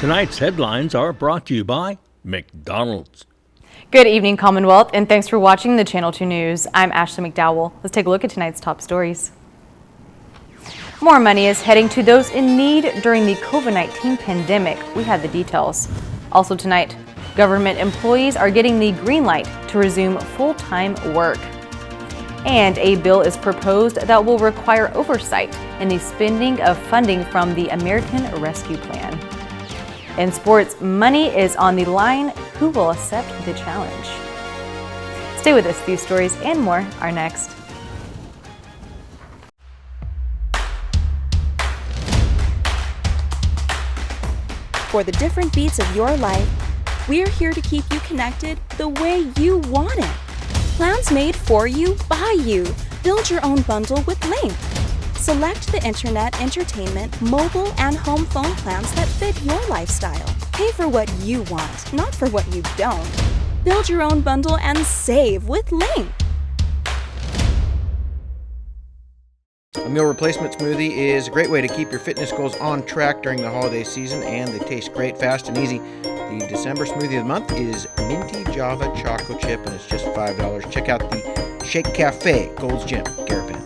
Tonight's headlines are brought to you by McDonald's. Good evening, Commonwealth, and thanks for watching the Channel 2 News. I'm Ashley McDowell. Let's take a look at tonight's top stories. More money is heading to those in need during the COVID-19 pandemic. We have the details. Also tonight, government employees are getting the green light to resume full-time work. And a bill is proposed that will require oversight in the spending of funding from the American Rescue Plan. In sports, money is on the line. Who will accept the challenge? Stay with us. These stories and more are next. For the different beats of your life, we're here to keep you connected the way you want it. Plans made for you, by you. Build your own bundle with Link. Select the internet, entertainment, mobile, and home phone plans that fit your lifestyle. Pay for what you want, not for what you don't. Build your own bundle and save with Link. A meal replacement smoothie is a great way to keep your fitness goals on track during the holiday season, and they taste great, fast, and easy. The December smoothie of the month is Minty Java Choco Chip, and it's just $5. Check out the Shake Cafe, Gold's Gym, Garapan.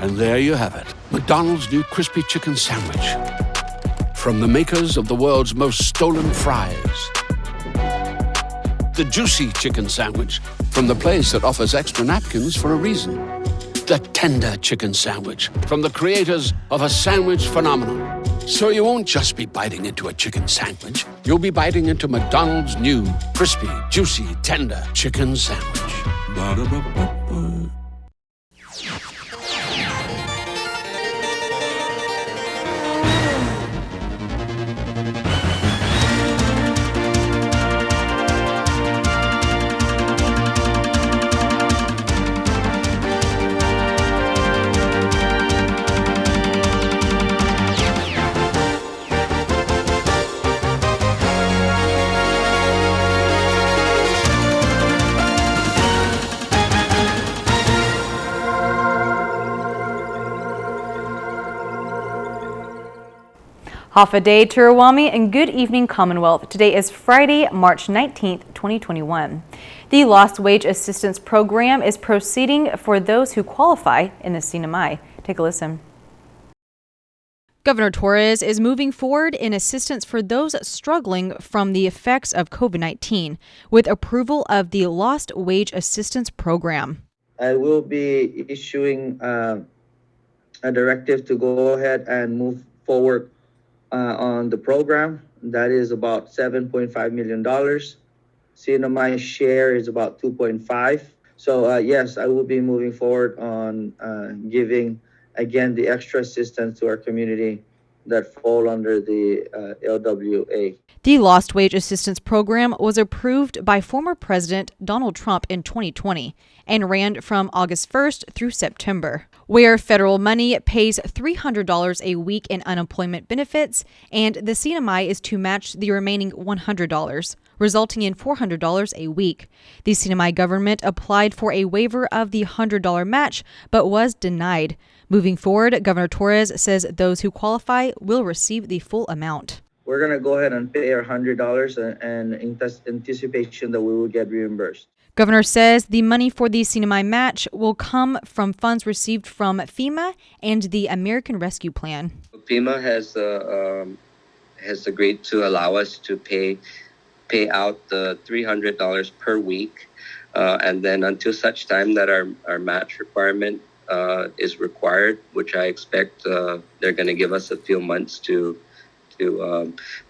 And there you have it, McDonald's new crispy chicken sandwich. From the makers of the world's most stolen fries. The juicy chicken sandwich from the place that offers extra napkins for a reason. The tender chicken sandwich from the creators of a sandwich phenomenon. So you won't just be biting into a chicken sandwich, you'll be biting into McDonald's new crispy, juicy, tender chicken sandwich. Ba-da-ba-ba-ba. Hafa Day, Tirawami, and good evening, Commonwealth. Today is Friday, March 19th, 2021. The Lost Wage Assistance Program is proceeding for those who qualify in the CNMI. Take a listen. Governor Torres is moving forward in assistance for those struggling from the effects of COVID-19 with approval of the Lost Wage Assistance Program. I will be issuing a directive to go ahead and move forward on the program. That is about $7.5 million. CNMI share is about 2.5. So yes, I will be moving forward on giving, again, the extra assistance to our community that fall under the LWA. The Lost Wage Assistance Program was approved by former President Donald Trump in 2020 and ran from August 1st through September, where federal money pays $300 a week in unemployment benefits, and the CNMI is to match the remaining $100, resulting in $400 a week. The CNMI government applied for a waiver of the $100 match, but was denied. Moving forward, Governor Torres says those who qualify will receive the full amount. We're going to go ahead and pay our $100 and in anticipation that we will get reimbursed. Governor says the money for the CNMI match will come from funds received from FEMA and the American Rescue Plan. FEMA has agreed to allow us to pay out the $300 per week, and then until such time that our match requirement is required, which I expect they're going to give us a few months to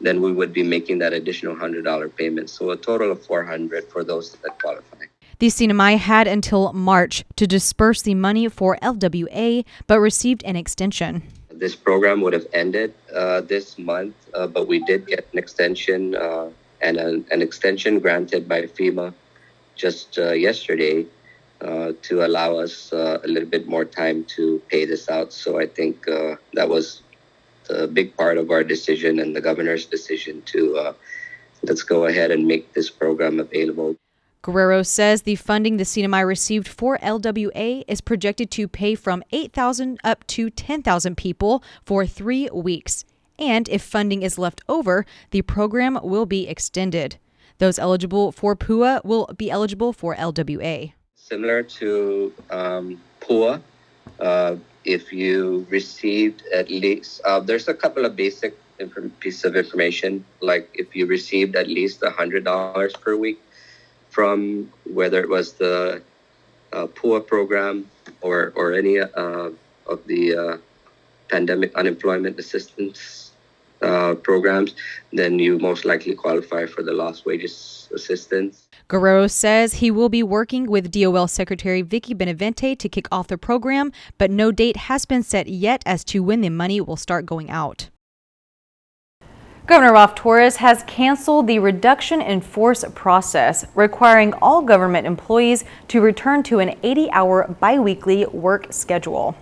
then we would be making that additional $100 payment. So a total of $400 for those that qualify. The CNMI had until March to disperse the money for LWA, but received an extension. This program would have ended this month, but we did get an extension and an extension granted by FEMA just yesterday to allow us a little bit more time to pay this out. So I think that was the big part of our decision and the governor's decision to let's go ahead and make this program available. Guerrero says the funding the CNMI received for LWA is projected to pay from 8,000 up to 10,000 people for 3 weeks. And if funding is left over, the program will be extended. Those eligible for PUA will be eligible for LWA. Similar to PUA, if you received at least, there's a couple of basic pieces of information, like if you received at least $100 per week from whether it was the PUA program or any of the pandemic unemployment assistance programs, then you most likely qualify for the lost wages assistance. Guerrero says he will be working with DOL Secretary Vicky Benavente to kick off the program, but no date has been set yet as to when the money will start going out. Governor Ralph Torres has canceled the reduction in force process, requiring all government employees to return to an 80-hour biweekly work schedule.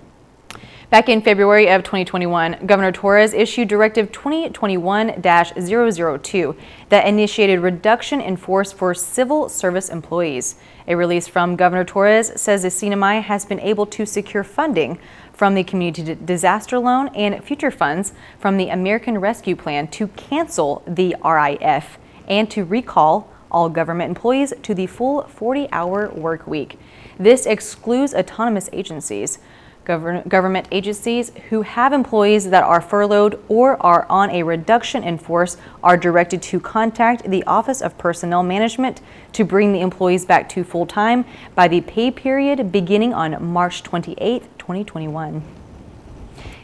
Back in February of 2021, Governor Torres issued Directive 2021-002 that initiated reduction in force for civil service employees. A release from Governor Torres says the CNMI has been able to secure funding from the Community Disaster Loan and future funds from the American Rescue Plan to cancel the RIF and to recall all government employees to the full 40-hour work week. This excludes autonomous agencies. Government agencies who have employees that are furloughed or are on a reduction in force are directed to contact the Office of Personnel Management to bring the employees back to full-time by the pay period beginning on March 28, 2021.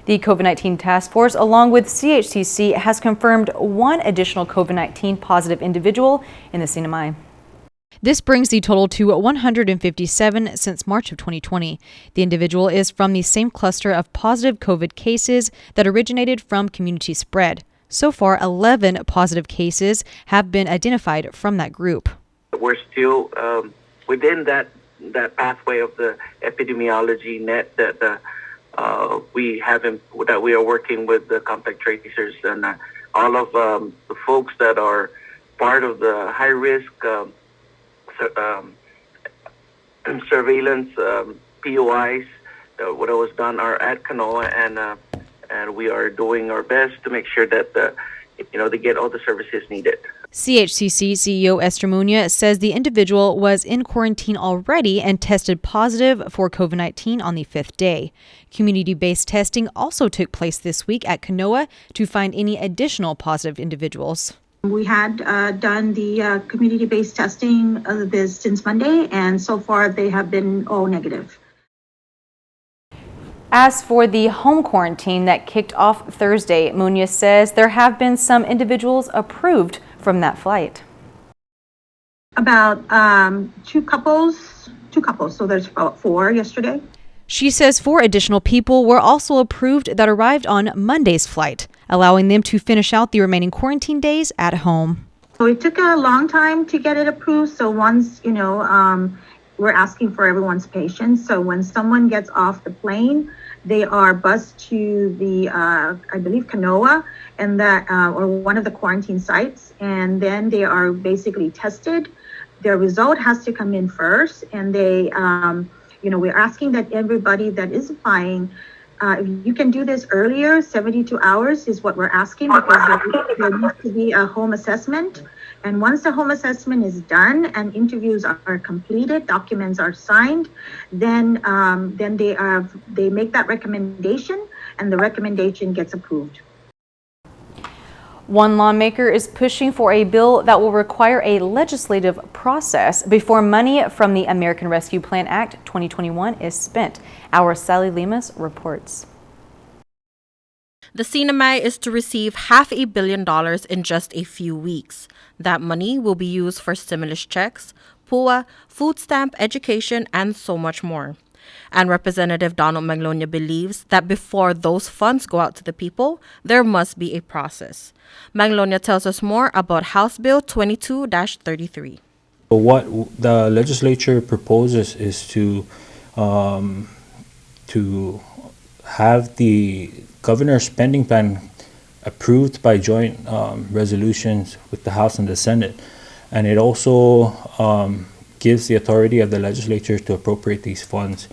The COVID-19 task force, along with CHCC, has confirmed one additional COVID-19 positive individual in the CNMI. This brings the total to 157 since March of 2020. The individual is from the same cluster of positive COVID cases that originated from community spread. So far, 11 positive cases have been identified from that group. We're still within that pathway of the epidemiology net that we are working with the contact tracers and all of the folks that are part of the high risk surveillance POIs. What was done are at Canoa, and we are doing our best to make sure that they get all the services needed. CHCC CEO Esther Muña says the individual was in quarantine already and tested positive for COVID-19 on the 5th day. Community-based testing also took place this week at Canoa to find any additional positive individuals. We had done the community-based testing since Monday, and so far they have been all negative. As for the home quarantine that kicked off Thursday, Muñoz says there have been some individuals approved from that flight. About two couples, so there's about 4 yesterday. She says 4 additional people were also approved that arrived on Monday's flight, allowing them to finish out the remaining quarantine days at home. So it took a long time to get it approved. So once, we're asking for everyone's patience. So when someone gets off the plane, they are bussed to the, I believe, Canoa, and that or one of the quarantine sites, and then they are basically tested. Their result has to come in first, and they, we're asking that everybody that is applying, if you can do this earlier, 72 hours is what we're asking, because there needs to be a home assessment. And once the home assessment is done and interviews are completed, documents are signed, then they make that recommendation, and the recommendation gets approved. One lawmaker is pushing for a bill that will require a legislative process before money from the American Rescue Plan Act 2021 is spent. Our Sally Lemus reports. The CNMI is to receive $500 million in just a few weeks. That money will be used for stimulus checks, PUA, food stamp, education, and so much more. And Representative Donald Magnolia believes that before those funds go out to the people, there must be a process. Magnolia tells us more about House Bill 22-33. What the legislature proposes is to have the governor's spending plan approved by joint resolutions with the House and the Senate. And it also gives the authority of the legislature to appropriate these funds.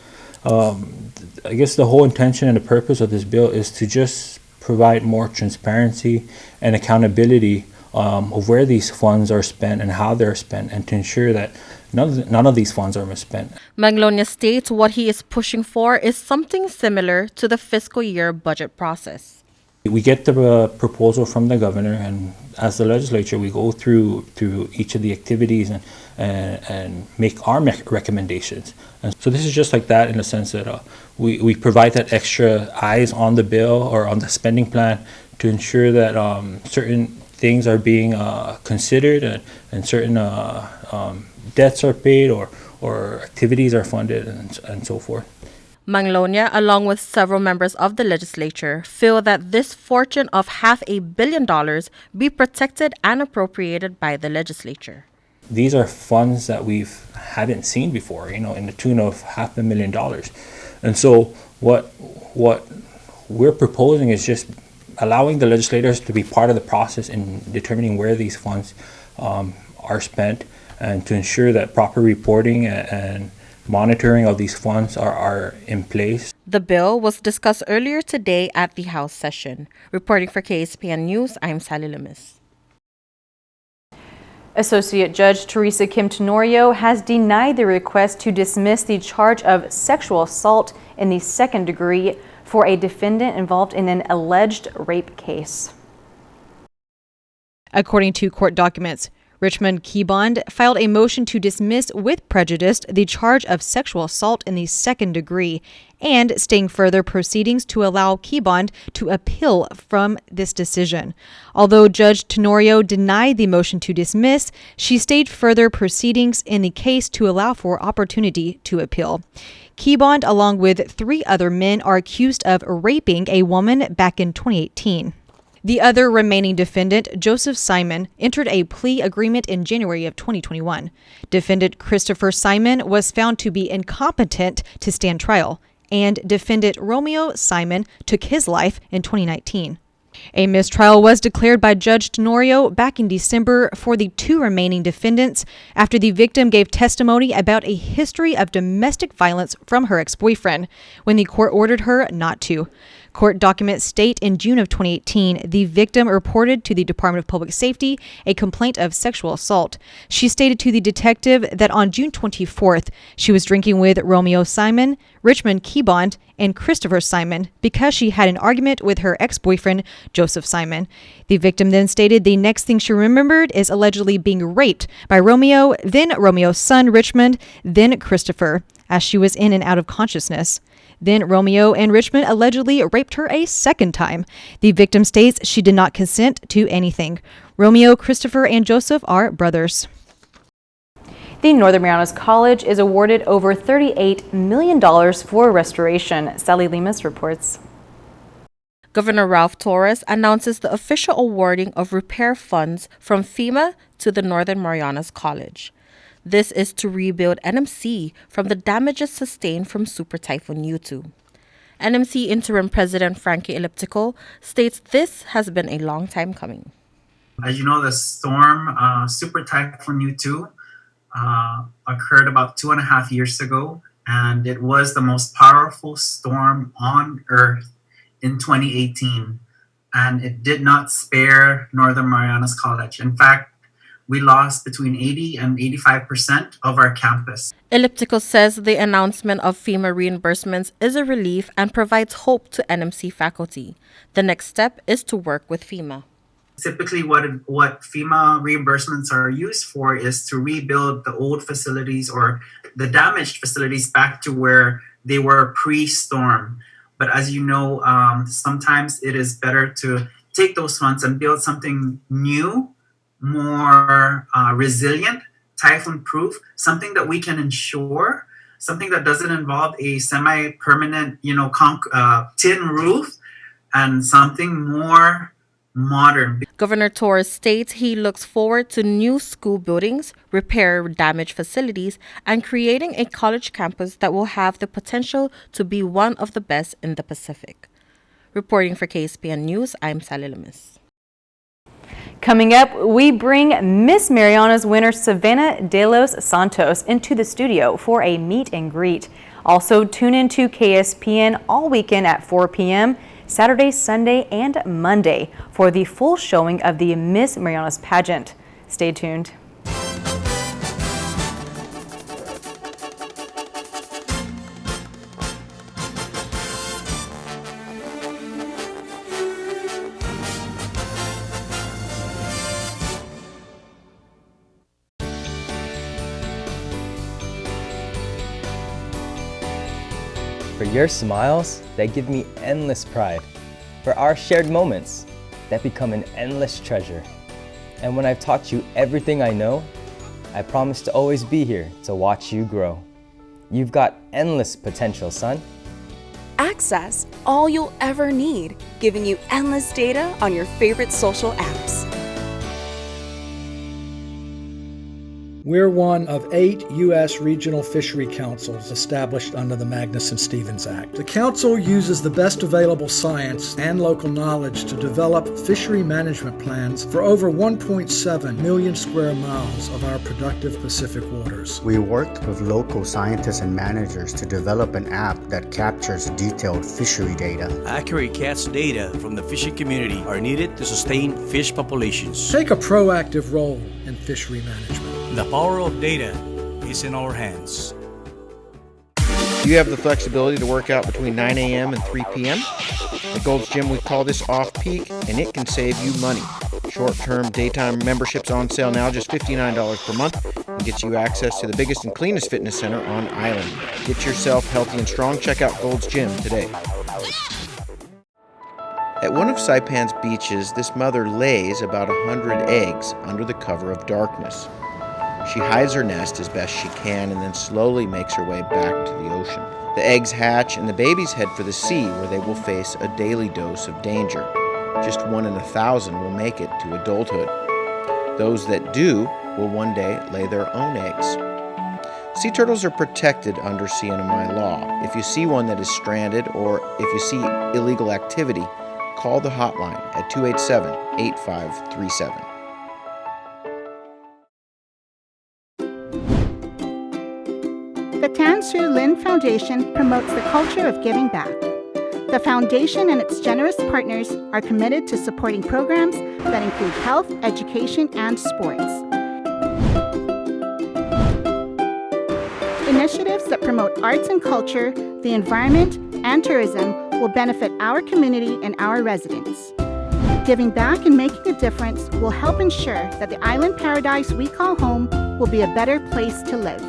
I guess the whole intention and the purpose of this bill is to just provide more transparency and accountability of where these funds are spent and how they're spent, and to ensure that none of these funds are misspent. Maglonia states what he is pushing for is something similar to the fiscal year budget process. We get the proposal from the governor, and as the legislature, we go through each of the activities and make our recommendations. And so this is just like that, in the sense that we provide that extra eyes on the bill or on the spending plan to ensure that certain things are being considered and certain debts are paid or activities are funded and so forth. Maglonia, along with several members of the legislature, feel that this fortune of $500 million be protected and appropriated by the legislature. These are funds that we hadn't seen before, in the tune of $500,000. And so what we're proposing is just allowing the legislators to be part of the process in determining where these funds are spent, and to ensure that proper reporting and monitoring of these funds are in place. The bill was discussed earlier today at the House session. Reporting for KSPN News, I'm Sally Lemus. Associate Judge Teresa Kim Tenorio has denied the request to dismiss the charge of sexual assault in the second degree for a defendant involved in an alleged rape case. According to court documents, Richmond Keybond filed a motion to dismiss with prejudice the charge of sexual assault in the second degree and staying further proceedings to allow Keybond to appeal from this decision. Although Judge Tenorio denied the motion to dismiss, she stayed further proceedings in the case to allow for opportunity to appeal. Keybond, along with 3 other men, are accused of raping a woman back in 2018. The other remaining defendant, Joseph Simon, entered a plea agreement in January of 2021. Defendant Christopher Simon was found to be incompetent to stand trial, and defendant Romeo Simon took his life in 2019. A mistrial was declared by Judge Tenorio back in December for the 2 remaining defendants after the victim gave testimony about a history of domestic violence from her ex-boyfriend when the court ordered her not to. Court documents state in June of 2018, the victim reported to the Department of Public Safety a complaint of sexual assault. She stated to the detective that on June 24th, she was drinking with Romeo Simon, Richmond Keybond, and Christopher Simon because she had an argument with her ex-boyfriend, Joseph Simon. The victim then stated the next thing she remembered is allegedly being raped by Romeo, then Romeo's son, Richmond, then Christopher, as she was in and out of consciousness. Then Romeo and Richmond allegedly raped her a second time. The victim states she did not consent to anything. Romeo, Christopher, and Joseph are brothers. The Northern Marianas College is awarded over $38 million for restoration. Sally Lemus reports. Governor Ralph Torres announces the official awarding of repair funds from FEMA to the Northern Marianas College. This is to rebuild NMC from the damages sustained from Super Typhoon U2. NMC Interim President Frankie Elliptical states this has been a long time coming. As you know, the storm Super Typhoon U2 occurred about 2.5 years ago, and it was the most powerful storm on Earth in 2018, and it did not spare Northern Marianas College. In fact, we lost between 80 and 85% of our campus. Elliptical says the announcement of FEMA reimbursements is a relief and provides hope to NMC faculty. The next step is to work with FEMA. Typically, what FEMA reimbursements are used for is to rebuild the old facilities or the damaged facilities back to where they were pre-storm. But as you know, sometimes it is better to take those funds and build something new, more resilient, typhoon-proof, something that we can ensure, something that doesn't involve a semi-permanent, tin roof, and something more modern. Governor Torres states he looks forward to new school buildings, repair damaged facilities, and creating a college campus that will have the potential to be one of the best in the Pacific. Reporting for KSPN News, I'm Sally Lemus. Coming up, we bring Miss Marianas winner Savannah de los Santos into the studio for a meet and greet. Also, tune in to KSPN all weekend at 4 p.m. Saturday, Sunday, and Monday for the full showing of the Miss Marianas pageant. Stay tuned. For your smiles that give me endless pride. For our shared moments that become an endless treasure. And when I've taught you everything I know, I promise to always be here to watch you grow. You've got endless potential, son. Access all you'll ever need, giving you endless data on your favorite social apps. We're one of 8 U.S. regional fishery councils established under the Magnuson-Stevens Act. The council uses the best available science and local knowledge to develop fishery management plans for over 1.7 million square miles of our productive Pacific waters. We worked with local scientists and managers to develop an app that captures detailed fishery data. Accurate catch data from the fishing community are needed to sustain fish populations. Take a proactive role in fishery management. The power of data is in our hands. You have the flexibility to work out between 9 a.m. and 3 p.m. At Gold's Gym, we call this off-peak, and it can save you money. Short-term daytime memberships on sale now, just $59 per month, and gets you access to the biggest and cleanest fitness center on island. Get yourself healthy and strong. Check out Gold's Gym today. At one of Saipan's beaches, this mother lays about 100 eggs under the cover of darkness. She hides her nest as best she can and then slowly makes her way back to the ocean. The eggs hatch and the babies head for the sea, where they will face a daily dose of danger. Just 1 in 1,000 will make it to adulthood. Those that do will one day lay their own eggs. Sea turtles are protected under CNMI law. If you see one that is stranded or if you see illegal activity, call the hotline at 287-8537. The Tan Su Lin Foundation promotes the culture of giving back. The foundation and its generous partners are committed to supporting programs that include health, education, and sports. Initiatives that promote arts and culture, the environment, and tourism will benefit our community and our residents. Giving back and making a difference will help ensure that the island paradise we call home will be a better place to live.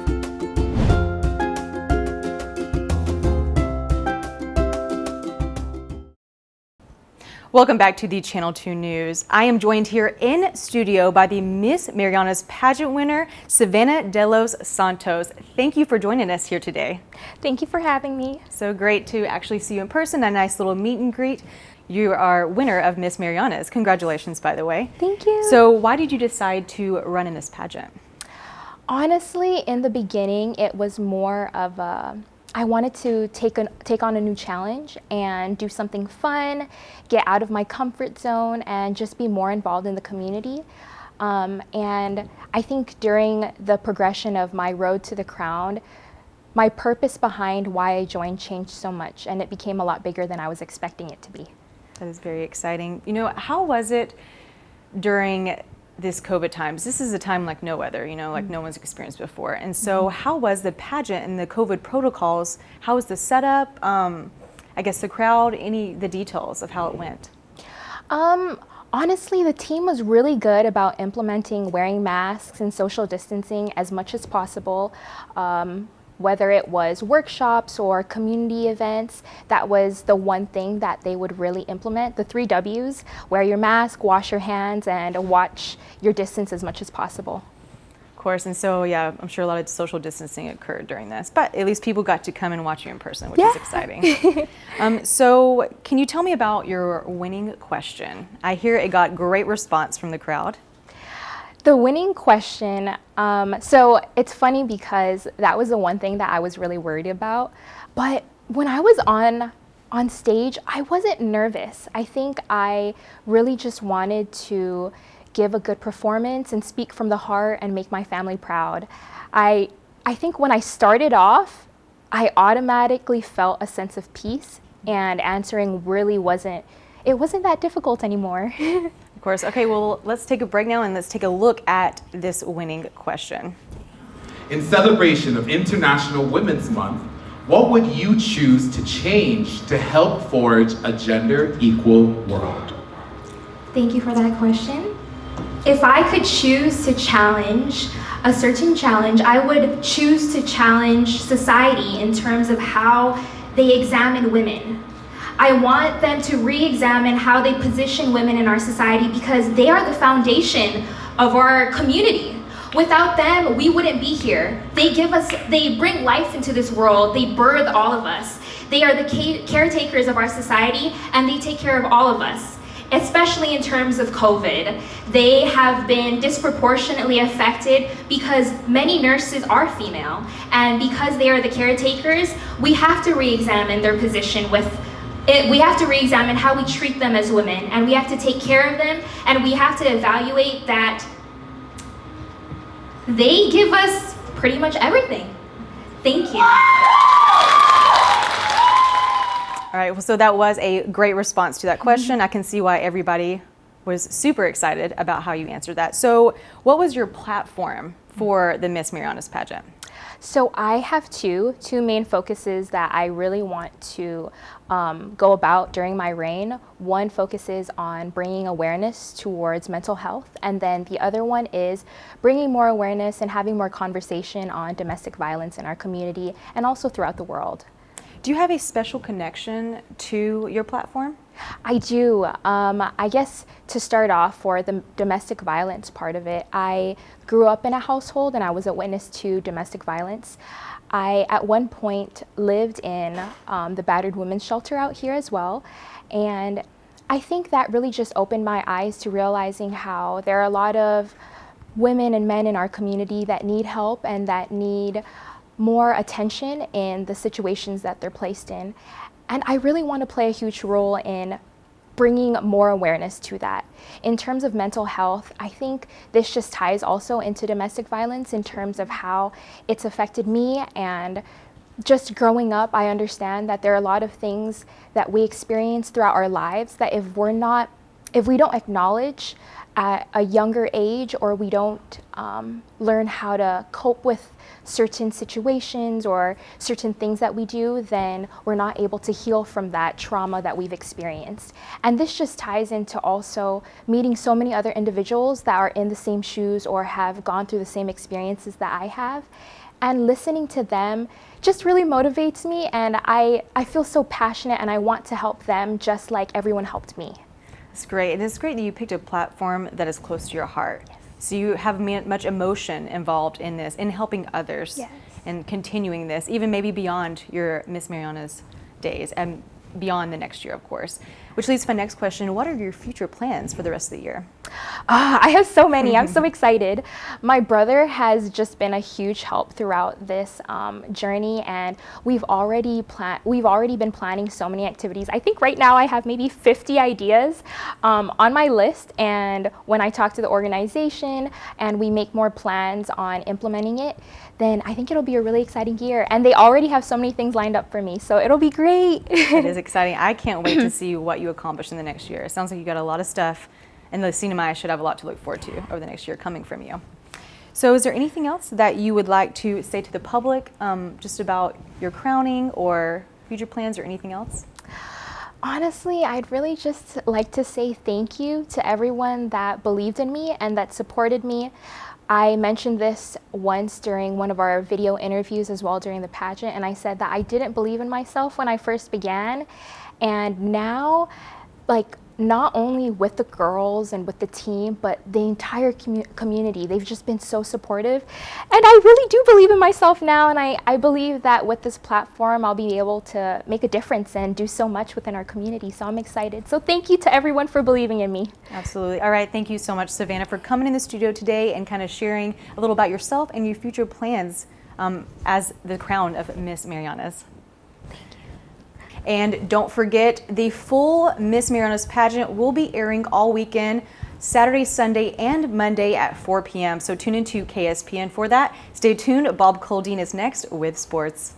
Welcome back to the Channel 2 News. I am joined here in studio by the Miss Marianas pageant winner, Savannah de los Santos. Thank you for joining us here today. Thank you for having me. So great to actually see you in person, a nice little meet and greet. You are winner of Miss Marianas. Congratulations, by the way. Thank you. So why did you decide to run in this pageant? Honestly, in the beginning, it was more of I wanted to take on a new challenge and do something fun, get out of my comfort zone, and just be more involved in the community. And I think during the progression of my road to the crown, my purpose behind why I joined changed so much, and it became a lot bigger than I was expecting it to be. That is very exciting. You know, how was it during this COVID times? This is a time like no other, like no one's experienced before. And so how was the pageant and the COVID protocols? How was the setup? I guess the crowd, the details of how it went? Honestly, the team was really good about implementing wearing masks and social distancing as much as possible. Whether it was workshops or community events, that was the one thing that they would really implement. The 3 W's, wear your mask, wash your hands, and watch your distance as much as possible. Of course, and so yeah, I'm sure a lot of social distancing occurred during this, but at least people got to come and watch you in person, which is exciting. So can you tell me about your winning question? I hear it got great response from the crowd. The winning question, so it's funny because that was the one thing that I was really worried about. But when I was on on stage, I wasn't nervous. I think I really just wanted to give a good performance and speak from the heart and make my family proud. I think when I started off, I automatically felt a sense of peace, and answering really wasn't that difficult anymore. Of course. Okay, well, let's take a break now and let's take a look at this winning question. In celebration of International Women's Month, what would you choose to change to help forge a gender equal world? Thank you for that question. If I could choose to challenge a certain challenge, I would choose to challenge society in terms of how they examine women. I want them to re-examine how they position women in our society, because they are the foundation of our community. Without them, we wouldn't be here. They bring life into this world. They birth all of us. They are the caretakers of our society, and they take care of all of us, especially in terms of COVID. They have been disproportionately affected because many nurses are female, and because they are the caretakers, we have to re-examine their position we have to re-examine how we treat them as women, and we have to take care of them, and we have to evaluate that they give us pretty much everything. Thank you. All right, well, so that was a great response to that question. I can see why everybody was super excited about how you answered that. So what was your platform for the Miss Marianas pageant? So I have two main focuses that I really want to go about during my reign. One focuses on bringing awareness towards mental health, and then the other one is bringing more awareness and having more conversation on domestic violence in our community and also throughout the world. Do you have a special connection to your platform? I do. I guess to start off, for the domestic violence part of it, I grew up in a household and I was a witness to domestic violence. I, at one point, lived in the battered women's shelter out here as well. And I think that really just opened my eyes to realizing how there are a lot of women and men in our community that need help and that need more attention in the situations that they're placed in. And I really want to play a huge role in bringing more awareness to that. In terms of mental health, I think this just ties also into domestic violence in terms of how it's affected me. And just growing up, I understand that there are a lot of things that we experience throughout our lives that if we don't acknowledge at a younger age, or we don't learn how to cope with certain situations or certain things that we do, then we're not able to heal from that trauma that we've experienced. And this just ties into also meeting so many other individuals that are in the same shoes or have gone through the same experiences that I have. And listening to them just really motivates me, and I feel so passionate and I want to help them just like everyone helped me. It's great. And it's great that you picked a platform that is close to your heart. Yes. So you have much emotion involved in this, in helping others, yes, and continuing this, even maybe beyond your Miss Marianas days and beyond the next year, of course. Which leads to my next question. What are your future plans for the rest of the year? I have so many. I'm so excited. My brother has just been a huge help throughout this journey, and we've already been planning so many activities. I think right now I have maybe 50 ideas on my list, and when I talk to the organization and we make more plans on implementing it, then I think it'll be a really exciting year. And they already have so many things lined up for me, so it'll be great. It is exciting. I can't wait to see what you accomplish in the next year. It sounds like you got a lot of stuff, and the CNMI should have a lot to look forward to over the next year coming from you. So is there anything else that you would like to say to the public just about your crowning or future plans or anything else? Honestly, I'd really just like to say thank you to everyone that believed in me and that supported me. I mentioned this once during one of our video interviews as well during the pageant, and I said that I didn't believe in myself when I first began. And now, like, not only with the girls and with the team, but the entire community, they've just been so supportive. And I really do believe in myself now, and I believe that with this platform, I'll be able to make a difference and do so much within our community. So I'm excited. So thank you to everyone for believing in me. Absolutely. All right. Thank you so much, Savannah, for coming in the studio today and kind of sharing a little about yourself and your future plans as the crown of Miss Marianas. And don't forget, the full Miss Marianas pageant will be airing all weekend, Saturday, Sunday, and Monday at 4 p.m. So tune into KSPN for that. Stay tuned. Bob Coldine is next with sports.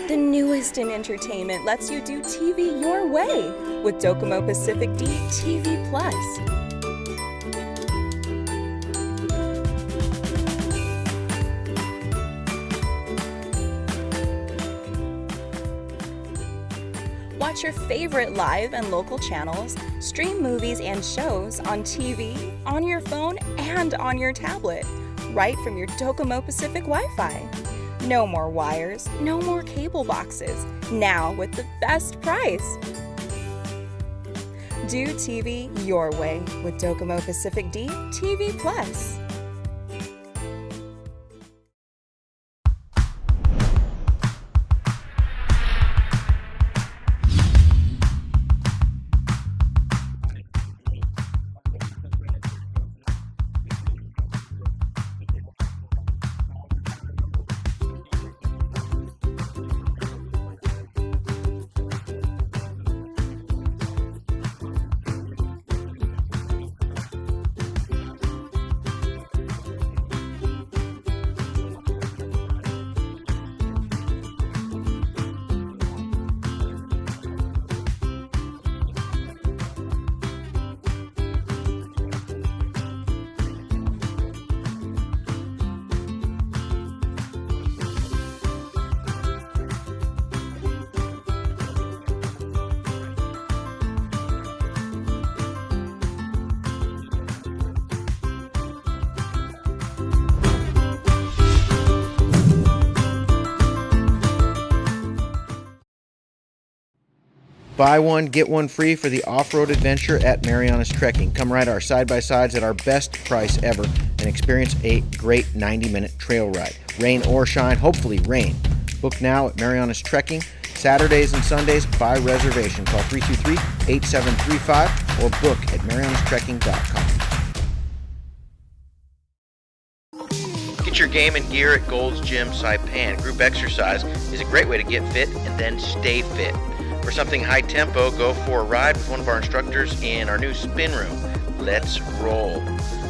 The newest in entertainment lets you do TV your way with Docomo Pacific D TV Plus. Watch your favorite live and local channels, stream movies and shows on TV, on your phone, and on your tablet, right from your Docomo Pacific Wi-Fi. No more wires, no more cable boxes, now with the best price. Do TV your way with Docomo Pacific D TV Plus. Buy one, get one free for the off-road adventure at Marianas Trekking. Come ride our side-by-sides at our best price ever and experience a great 90-minute trail ride. Rain or shine, hopefully rain. Book now at Marianas Trekking. Saturdays and Sundays by reservation. Call 323-8735 or book at marianastrekking.com. Get your game and gear at Gold's Gym Saipan. Group exercise is a great way to get fit and then stay fit. For something high tempo, go for a ride with one of our instructors in our new spin room. Let's roll.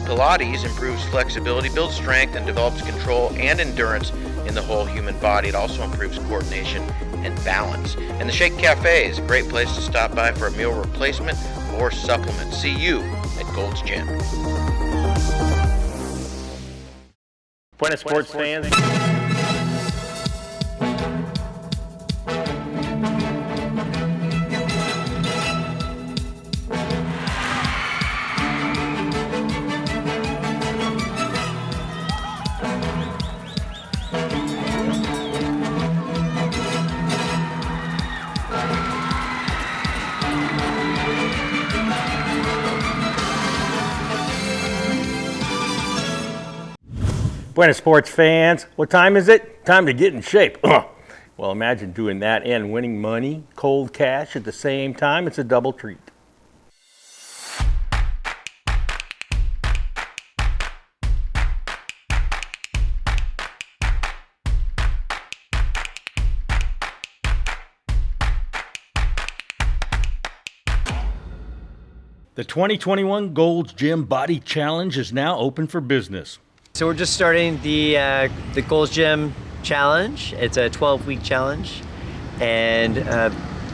Pilates improves flexibility, builds strength, and develops control and endurance in the whole human body. It also improves coordination and balance. And the Shake Cafe is a great place to stop by for a meal replacement or supplement. See you at Gold's Gym. Buenas sports fans. Buenas sports fans. What time is it? Time to get in shape. Well, imagine doing that and winning money, cold cash at the same time. It's a double treat. The 2021 Gold's Gym Body Challenge is now open for business. So we're just starting the Gold's Gym Challenge. It's a 12-week challenge, and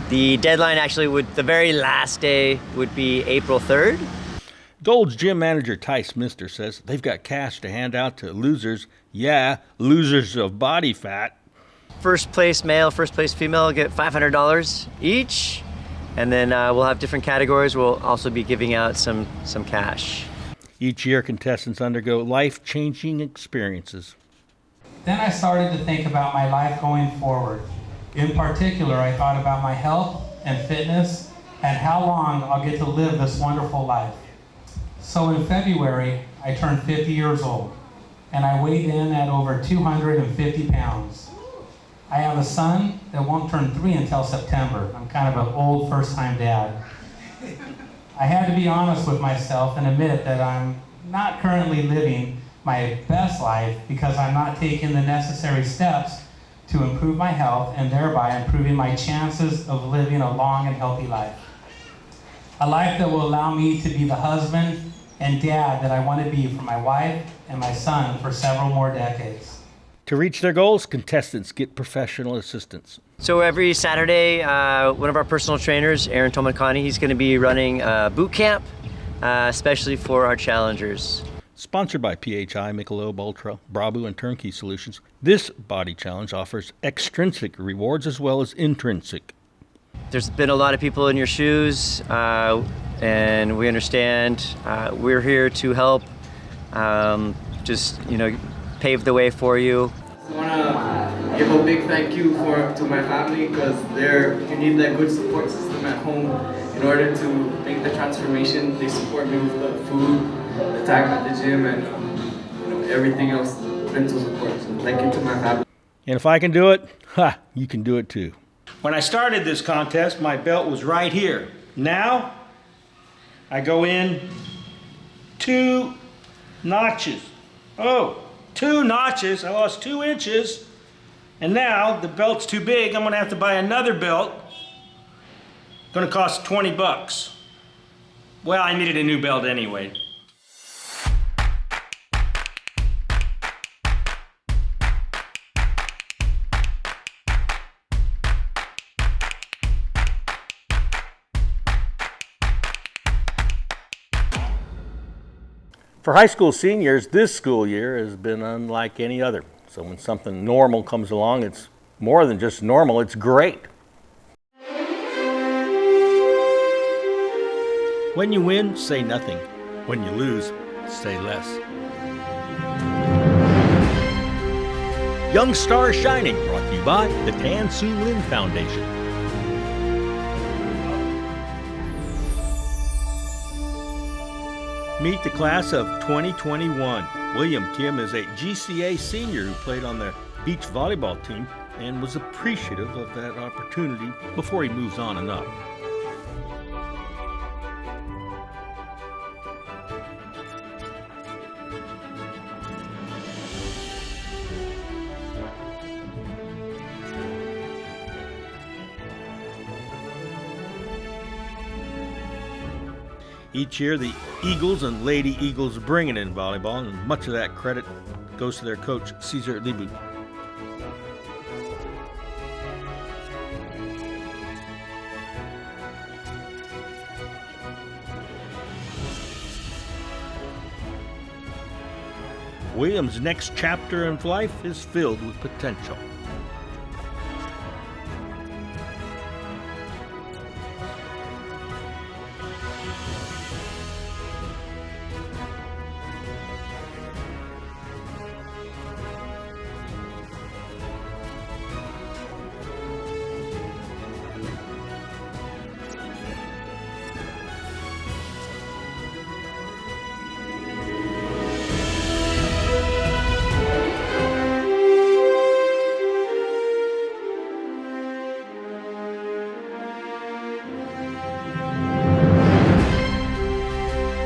the deadline the very last day would be April 3rd. Gold's Gym manager Tice Mister says they've got cash to hand out to losers. Yeah, losers of body fat. First place male, first place female get $500 each, and then we'll have different categories. We'll also be giving out some cash. Each year, contestants undergo life-changing experiences. Then I started to think about my life going forward. In particular, I thought about my health and fitness and how long I'll get to live this wonderful life. So in February, I turned 50 years old. and I weighed in at over 250 pounds. I have a son that won't turn 3 until September. I'm kind of an old first-time dad. I had to be honest with myself and admit that I'm not currently living my best life because I'm not taking the necessary steps to improve my health and thereby improving my chances of living a long and healthy life. A life that will allow me to be the husband and dad that I want to be for my wife and my son for several more decades. To reach their goals, contestants get professional assistance. So every Saturday, one of our personal trainers, Aaron Tomakani, he's going to be running a boot camp, especially for our challengers. Sponsored by PHI, Michelob Ultra, Bravo, and Turnkey Solutions, this body challenge offers extrinsic rewards as well as intrinsic. There's been a lot of people in your shoes, and we understand. We're here to help, pave the way for you. I want to give a big thank you to my family because you need that good support system at home in order to make the transformation. They support me with the food, the time at the gym, and everything else, mental support. So thank you to my family. And if I can do it, you can do it too. When I started this contest, my belt was right here. Now, I go in 2 notches. 2 notches, I lost 2 inches, and now the belt's too big. I'm gonna have to buy another belt. Gonna cost $20. Well, I needed a new belt anyway. For high school seniors, this school year has been unlike any other. So when something normal comes along, it's more than just normal, it's great. When you win, say nothing. When you lose, say less. Young Star Shining, brought to you by the Tan Su Lin Foundation. Meet the class of 2021. William Kim is a GCA senior who played on the beach volleyball team and was appreciative of that opportunity before he moves on and up. Each year, the Eagles and Lady Eagles bring it in volleyball, and much of that credit goes to their coach, Cesar Libu. William's next chapter in life is filled with potential.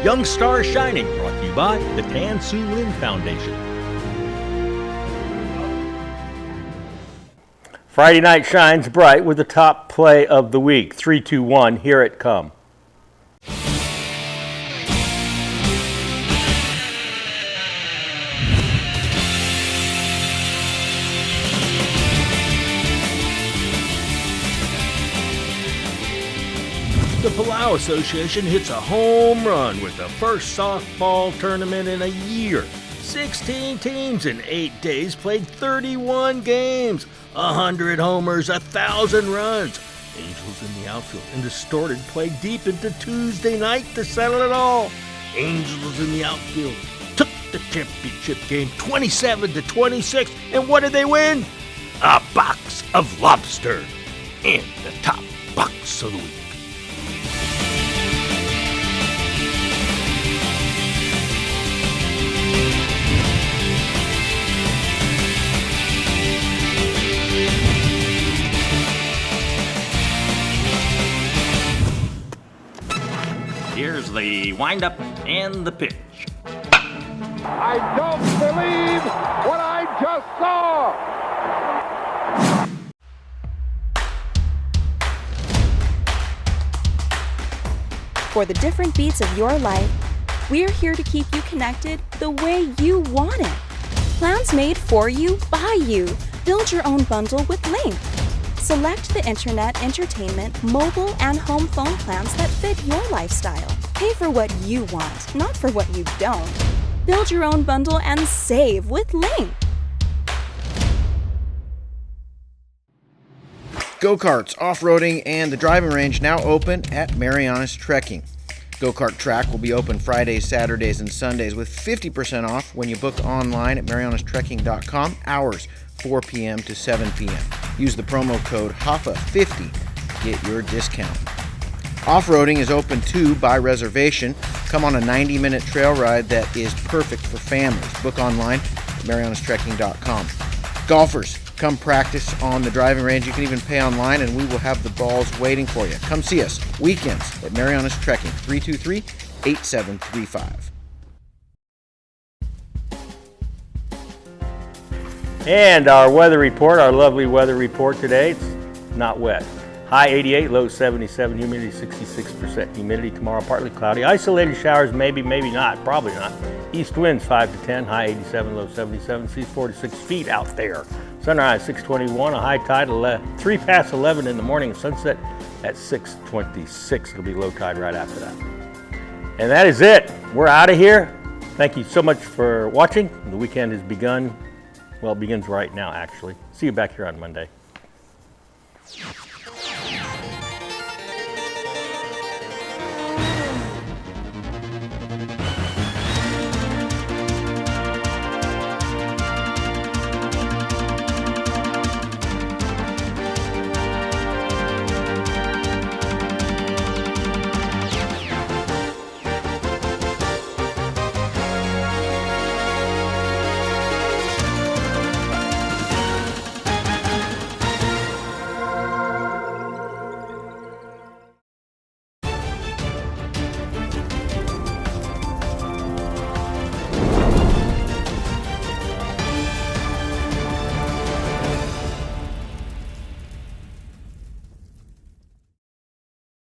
Young Star Shining, brought to you by the Tan Su Lin Foundation. Friday night shines bright with the top play of the week. 3, 2, 1, here it come. The Palau Association hits a home run with the first softball tournament in a year. 16 teams in 8 days played 31 games, 100 homers, 1,000 runs. Angels in the outfield and Distorted played deep into Tuesday night to settle it all. Angels in the outfield took the championship game 27-26, and what did they win? A box of lobster and the top box of the week. here's the windup and the pitch. I don't believe what I just saw. For the different beats of your life, we're here to keep you connected the way you want it. Plans made for you, by you. Build your own bundle with Link. Select the internet, entertainment, mobile, and home phone plans that fit your lifestyle. Pay for what you want, not for what you don't. Build your own bundle and save with Link. Go-karts, off-roading, and the driving range now open at Marianas Trekking. Go-kart track will be open Fridays, Saturdays, and Sundays with 50% off when you book online at marianastrekking.com, hours 4 p.m. to 7 p.m. Use the promo code HAFA50 to get your discount. Off-roading is open too by reservation. Come on a 90-minute trail ride that is perfect for families. Book online at marianastrekking.com. Golfers, come practice on the driving range. You can even pay online, and we will have the balls waiting for you. Come see us weekends at Marianas Trekking, 323-8735. And our weather report, our lovely weather report today, it's not wet. High 88, low 77, humidity 66%. Humidity tomorrow, partly cloudy. Isolated showers, maybe, maybe not, probably not. East winds 5 to 10, high 87, low 77, seas 4 to 6 feet out there. Sunrise 6:21, a high tide 3 past 11 in the morning, sunset at 6:26. It'll be low tide right after that. And that is it. We're out of here. Thank you so much for watching. The weekend has begun. Well, it begins right now, actually. See you back here on Monday.